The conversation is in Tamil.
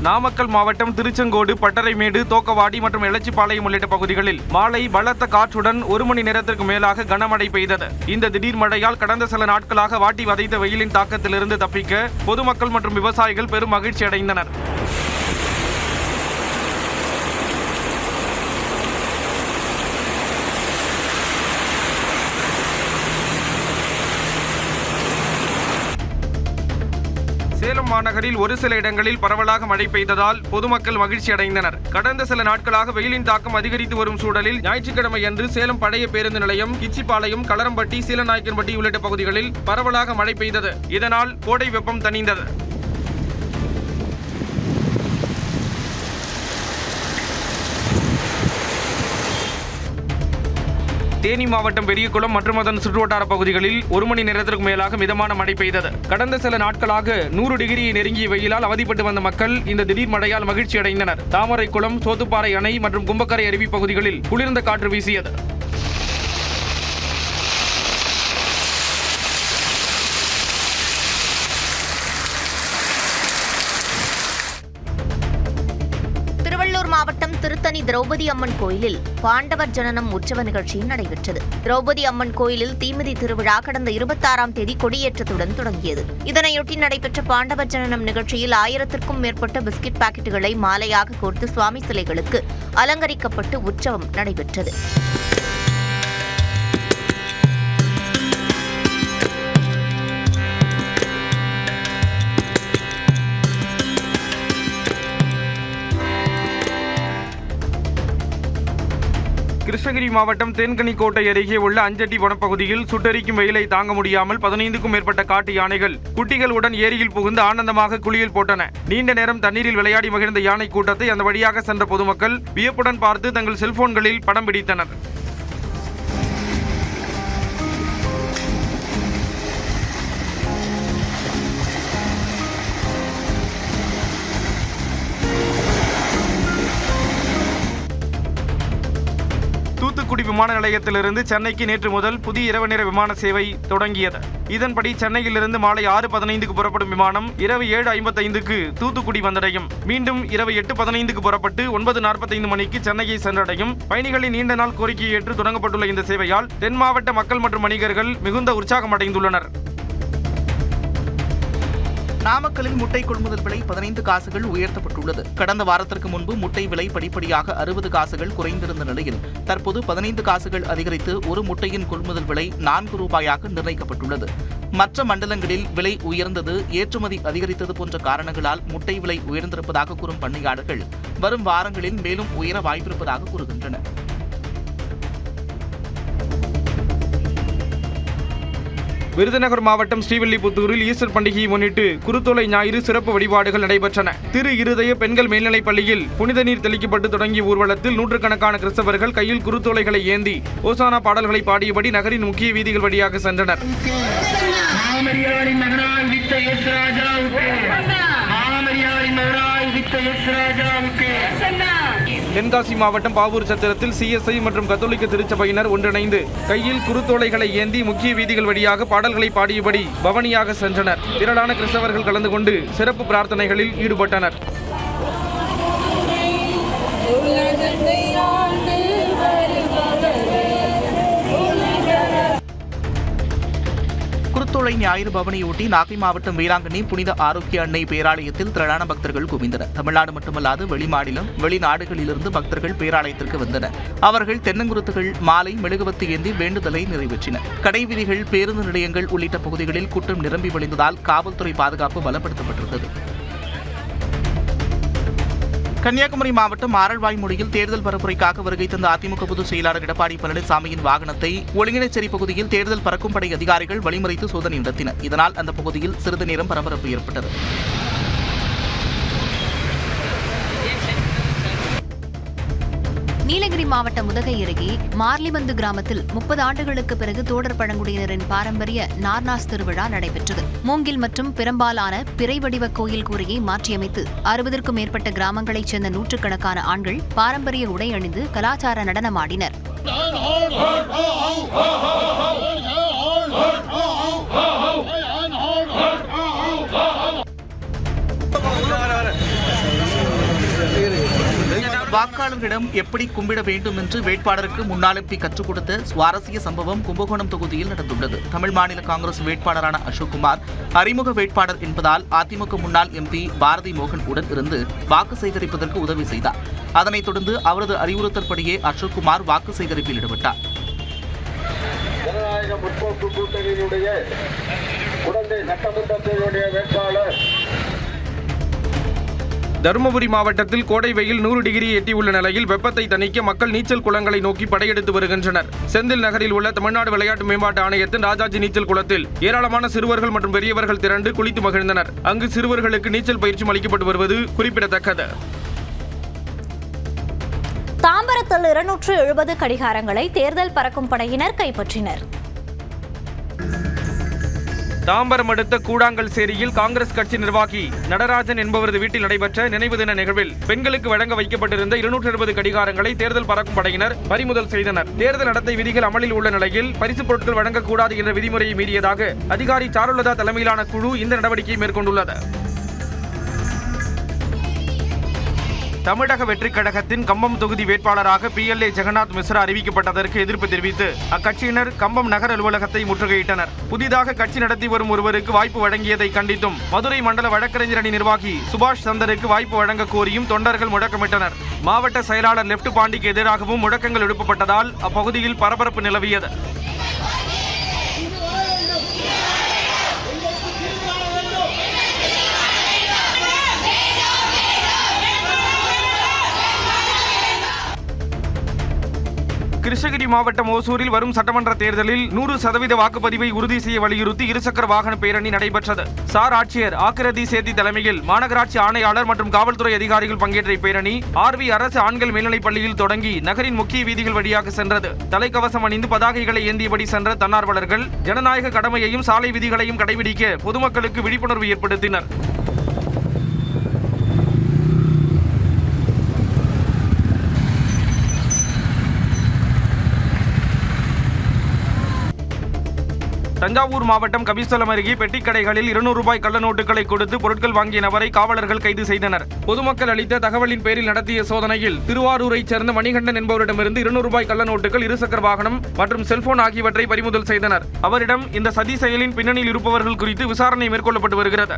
நாமக்கல் மாவட்டம் திருச்செங்கோடு, பட்டறைமேடு, தோக்கவாடி மற்றும் எலச்சிபாளையம் உள்ளிட்ட பகுதிகளில் மாலை பலத்த காற்றுடன் 1 மணி நேரத்திற்கு மேலாக கனமழை பெய்தது. இந்த திடீர் மழையால் கடந்த சில நாட்களாக வாட்டி வதைத்த வெயிலின் தாக்கத்திலிருந்து தப்பிக்க பொதுமக்கள் மற்றும் விவசாயிகள் பெரும் மகிழ்ச்சி அடைந்தனர். சேலம் மாநகரில் ஒரு சில இடங்களில் பரவலாக மழை பெய்ததால் பொதுமக்கள் மகிழ்ச்சி அடைந்தனர். கடந்த சில நாட்களாக வெயிலின் தாக்கம் அதிகரித்து வரும் சூழலில் ஞாயிற்றுக்கிழமை அன்று சேலம் பழைய பேருந்து நிலையம், கிச்சிபாளையம், களரம்பட்டி, சீலநாயக்கன்பட்டி உள்ளிட்ட பகுதிகளில் பரவலாக மழை பெய்தது. இதனால் கோடை வெப்பம் தணிந்தது. தேனி மாவட்டம் பெரியகுளம் மற்றும் அதன் சுற்றுவட்டார பகுதிகளில் 1 மணி நேரத்திற்கு மேலாக மிதமான மழை பெய்தது. கடந்த சில நாட்களாக 100 டிகிரியை நெருங்கிய வெயிலால் அவதிப்பட்டு வந்த மக்கள் இந்த திடீர் மழையால் மகிழ்ச்சி அடைந்தனர். தாமரைக்குளம், சோத்துப்பாறை அணை மற்றும் கும்பக்கரை அருவி பகுதிகளில் குளிர்ந்த காற்று வீசியது. மாவட்டம் திருத்தணி திரௌபதி அம்மன் கோயிலில் பாண்டவர் ஜனனம் உற்சவ நிகழ்ச்சி நடைபெற்றது. திரௌபதி அம்மன் கோயிலில் தீமிதி திருவிழா கடந்த 26ஆம் தேதி கொடியேற்றத்துடன் தொடங்கியது. இதனையொட்டி நடைபெற்ற பாண்டவர் ஜனனம் நிகழ்ச்சியில் 1000க்கும் மேற்பட்ட பிஸ்கட் பாக்கெட்டுகளை மாலையாக கோர்த்து சுவாமி சிலைகளுக்கு அலங்கரிக்கப்பட்டு உற்சவம் நடைபெற்றது. கிருஷ்ணகிரி மாவட்டம் தேன்கனிக்கோட்டை அருகே உள்ள அஞ்சட்டி வனப்பகுதியில் சுட்டெரிக்கும் வெயிலை தாங்க முடியாமல் 15க்கும் மேற்பட்ட காட்டு யானைகள் குட்டிகளுடன் ஏரியில் புகுந்து ஆனந்தமாக குளியல் போட்டன. நீண்ட நேரம் தண்ணீரில் விளையாடி மகிழ்ந்த யானை கூட்டத்தை அந்த வழியாக சென்ற பொதுமக்கள் வியப்புடன் பார்த்து தங்கள் செல்போன்களில் படம் பிடித்தனர். தூத்துக்குடி விமான நிலையத்திலிருந்து சென்னைக்கு நேற்று முதல் புதிய இரவு நேர விமான சேவை தொடங்கியது. இதன்படி சென்னையிலிருந்து மாலை 6:15க்கு புறப்படும் விமானம் இரவு 7:55க்கு தூத்துக்குடி வந்தடையும். மீண்டும் இரவு 8:15க்கு புறப்பட்டு 9:45 மணிக்கு சென்னையை சென்றடையும். பயணிகளின் நீண்ட நாள் கோரிக்கையை ஏற்று தொடங்கப்பட்டுள்ள இந்த சேவையால் தென் மாவட்ட மக்கள் மற்றும் வணிகர்கள் மிகுந்த உற்சாகம் அடைந்துள்ளனர். நாமக்கலில் முட்டை கொள்முதல் விலை 15 காசுகள் உயர்த்தப்பட்டுள்ளது. கடந்த வாரத்திற்கு முன்பு முட்டை விலை படிப்படியாக 60 காசுகள் குறைந்திருந்த நிலையில் தற்போது 15 காசுகள் அதிகரித்து ஒரு முட்டையின் கொள்முதல் விலை 4 ரூபாயாக நிர்ணயிக்கப்பட்டுள்ளது. மற்ற மண்டலங்களில் விலை உயர்ந்தது, ஏற்றுமதி அதிகரித்தது போன்ற காரணங்களால் முட்டை விலை உயர்ந்திருப்பதாக கூறும் பண்ணையாளர்கள் வரும் வாரங்களில் மேலும் உயர வாய்ப்பிருப்பதாக கூறுகின்றனர். விருதுநகர் மாவட்டம் ஸ்ரீவில்லிபுத்தூரில் ஈஸ்டர் பண்டிகையை முன்னிட்டு குருத்தோலை ஞாயிறு சிறப்பு வழிபாடுகள் நடைபெற்றன. திரு இருதய பெண்கள் மேல்நிலைப் பள்ளியில் புனித நீர் தெளிக்கப்பட்டு தொடங்கிய ஊர்வலத்தில் நூற்றுக்கணக்கான கிறிஸ்தவர்கள் கையில் குருத்தோலைகளை ஏந்தி ஓசானா பாடல்களை பாடியபடி நகரின் முக்கிய வீதிகள் வழியாக சென்றனர். தென்காசி மாவட்டம் பாவூர் சத்திரத்தில் CSI மற்றும் கத்தோலிக்க திருச்சபையினர் ஒன்றிணைந்து கையில் குருத்தோலைகளை ஏந்தி முக்கிய வீதிகள் வழியாக பாடல்களை பாடியபடி பவனியாக சென்றனர். திரளான கிறிஸ்தவர்கள் கலந்து கொண்டு சிறப்பு பிரார்த்தனைகளில் ஈடுபட்டனர். குருத்தோலை ஞாயிறு பவனியொட்டி நாகை மாவட்டம் வீராங்கண்ணி புனித ஆரோக்கிய அன்னை பேராலயத்தில் திரளான பக்தர்கள் குவிந்தனர். தமிழ்நாடு மட்டுமல்லாது வெளிமாநிலம், வெளிநாடுகளிலிருந்து பக்தர்கள் பேராலயத்திற்கு வந்தனர். அவர்கள் தென்னங்குருத்துகள், மாலை, மெழுகுவர்த்தி ஏந்தி வேண்டுதலை நிறைவேற்றினர். கடை வீதிகள், பேருந்து நிலையங்கள் உள்ளிட்ட பகுதிகளில் கூட்டம் நிரம்பி வழிந்ததால் காவல்துறை பாதுகாப்பு பலப்படுத்தப்பட்டிருந்தது. கன்னியாகுமரி மாவட்டம் ஆரல்வாய்மொழியில் தேர்தல் பரப்புரைக்காக வருகை தந்த அதிமுக பொதுச் செயலாளர் எடப்பாடி பழனிசாமியின் வாகனத்தை ஒருங்கிணைச்சேரி பகுதியில் தேர்தல் பறக்கும் படை அதிகாரிகள் வழிமறித்து சோதனை நடத்தினர். இதனால் அந்த பகுதியில் சிறிது நேரம் பரபரப்பு ஏற்பட்டது. நீலகிரி மாவட்டம் உதகை அருகே மார்லிபந்து கிராமத்தில் 30 ஆண்டுகளுக்கு பிறகு தோடர் பழங்குடியினரின் பாரம்பரிய நார்னாஸ் திருவிழா நடைபெற்றது. மூங்கில் மற்றும் பெரும்பாலான பிறை வடிவ கோயில் கூரையை மாற்றியமைத்து 60க்கும் மேற்பட்ட கிராமங்களைச் சேர்ந்த நூற்றுக்கணக்கான ஆண்கள் பாரம்பரிய உடை அணிந்து கலாச்சார நடனமாடினர். வாக்காளர்களிடம் எப்படி கும்பிட வேண்டும் என்று வேட்பாளருக்கு முன்னாள் எம்பி கற்றுக் கொடுத்த சுவாரஸ்ய சம்பவம் கும்பகோணம் தொகுதியில் நடந்துள்ளது. தமிழ் மாநில காங்கிரஸ் வேட்பாளரான அசோக்குமார் அறிமுக வேட்பாளர் என்பதால் அதிமுக முன்னாள் எம்பி பாரதி மோகன் உடன் இருந்து வாக்கு சேகரிப்பதற்கு உதவி செய்தார். அதனைத் தொடர்ந்து அவரது அறிவுறுத்தல்படியே அசோக்குமார் வாக்கு சேகரிப்பில் ஈடுபட்டார். ஜனநாயக முற்போக்கு கூட்டணியினுடைய குடந்தை சட்டமன்றத்தினுடைய வேட்பாளர். தருமபுரி மாவட்டத்தில் கோடை வெயில் 100 டிகிரி எட்டியுள்ள நிலையில் வெப்பத்தை தணிக்க மக்கள் நீச்சல் குளங்களை நோக்கி படையெடுத்து வருகின்றனர். செந்தில் நகரில் உள்ள தமிழ்நாடு விளையாட்டு மேம்பாட்டு ஆணையத்தின் ராஜாஜி நீச்சல் குளத்தில் ஏராளமான சிறுவர்கள் மற்றும் பெரியவர்கள் திரண்டு குளித்து மகிழ்ந்தனர். அங்கு சிறுவர்களுக்கு நீச்சல் பயிற்சி அளிக்கப்பட்டு வருவது குறிப்பிடத்தக்கது. தாம்பரத்தில் 270 கடிகாரங்களை தேர்தல் பறக்கும் படையினர் கைப்பற்றினர். தாம்பரம் அடுத்த கூடாங்கல் சேரியில் காங்கிரஸ் கட்சி நிர்வாகி நடராஜன் என்பவரது வீட்டில் நடைபெற்ற நினைவு தின நிகழ்வில் பெண்களுக்கு வழங்க வைக்கப்பட்டிருந்த 270 கடிகாரங்களை தேர்தல் பறக்கும் படையினர் பறிமுதல் செய்தனர். தேர்தல் நடத்தை விதிகள் அமலில் உள்ள நிலையில் பரிசுப் பொருட்கள் வழங்கக்கூடாது என்ற விதிமுறையை மீறியதாக அதிகாரி சாருலதா தலைமையிலான குழு இந்த நடவடிக்கையை மேற்கொண்டுள்ளது. தமிழக வெற்றிக் கழகத்தின் கம்பம் தொகுதி வேட்பாளராக PLA ஜெகநாத் மிஸ்ரா அறிவிக்கப்பட்டதற்கு எதிர்ப்பு தெரிவித்து அக்கட்சியினர் கம்பம் நகர் அலுவலகத்தை முற்றுகையிட்டனர். புதிதாக கட்சி நடத்தி வரும் ஒருவருக்கு வாய்ப்பு வழங்கியதை கண்டித்தும் மதுரை மண்டல வழக்கறிஞர் அணி நிர்வாகி சுபாஷ் சந்தருக்கு வாய்ப்பு வழங்க கோரியும் தொண்டர்கள் முழக்கமிட்டனர். மாவட்ட செயலாளர் லெப்ட் பாண்டிக்கு எதிராகவும் முழக்கங்கள் எழுப்பப்பட்டதால் அப்பகுதியில் பரபரப்பு நிலவியது. கிருஷ்ணகிரி மாவட்டம் ஓசூரில் வரும் சட்டமன்ற தேர்தலில் 100% வாக்குப்பதிவை உறுதி செய்ய வலியுறுத்தி இருசக்கர வாகன பேரணி நடைபெற்றது. சார் ஆட்சியர் ஆக்கிரதி சேத்தி தலைமையில் மாநகராட்சி ஆணையாளர் மற்றும் காவல்துறை அதிகாரிகள் பங்கேற்ற இப்பேரணி RV அரசு ஆண்கள் மேல்நிலைப் பள்ளியில் தொடங்கி நகரின் முக்கிய வீதிகள் வழியாக சென்றது. தலைக்கவசம் அணிந்து பதாகைகளை ஏந்தியபடி சென்ற தன்னார்வலர்கள் ஜனநாயக கடமையையும் சாலை விதிகளையும் கடைபிடிக்க பொதுமக்களுக்கு விழிப்புணர்வு ஏற்படுத்தினர். தஞ்சாவூர் மாவட்டம் கபிஸ்தலம் அருகே பெட்டிக்கடைகளில் 200 ரூபாய் கள்ள நோட்டுகளை கொடுத்து பொருட்கள் வாங்கிய நபரை காவலர்கள் கைது செய்தனர். பொதுமக்கள் அளித்த தகவலின் பேரில் நடத்திய சோதனையில் திருவாரூரைச் சேர்ந்த மணிகண்டன் என்பவரிடமிருந்து 200 ரூபாய் கள்ள நோட்டுகள், இருசக்கர வாகனம் மற்றும் செல்போன் ஆகியவற்றை பறிமுதல் செய்தனர். அவரிடம் இந்த சதி செயலின் பின்னணியில் இருப்பவர்கள் குறித்து விசாரணை மேற்கொள்ளப்பட்டு வருகிறது.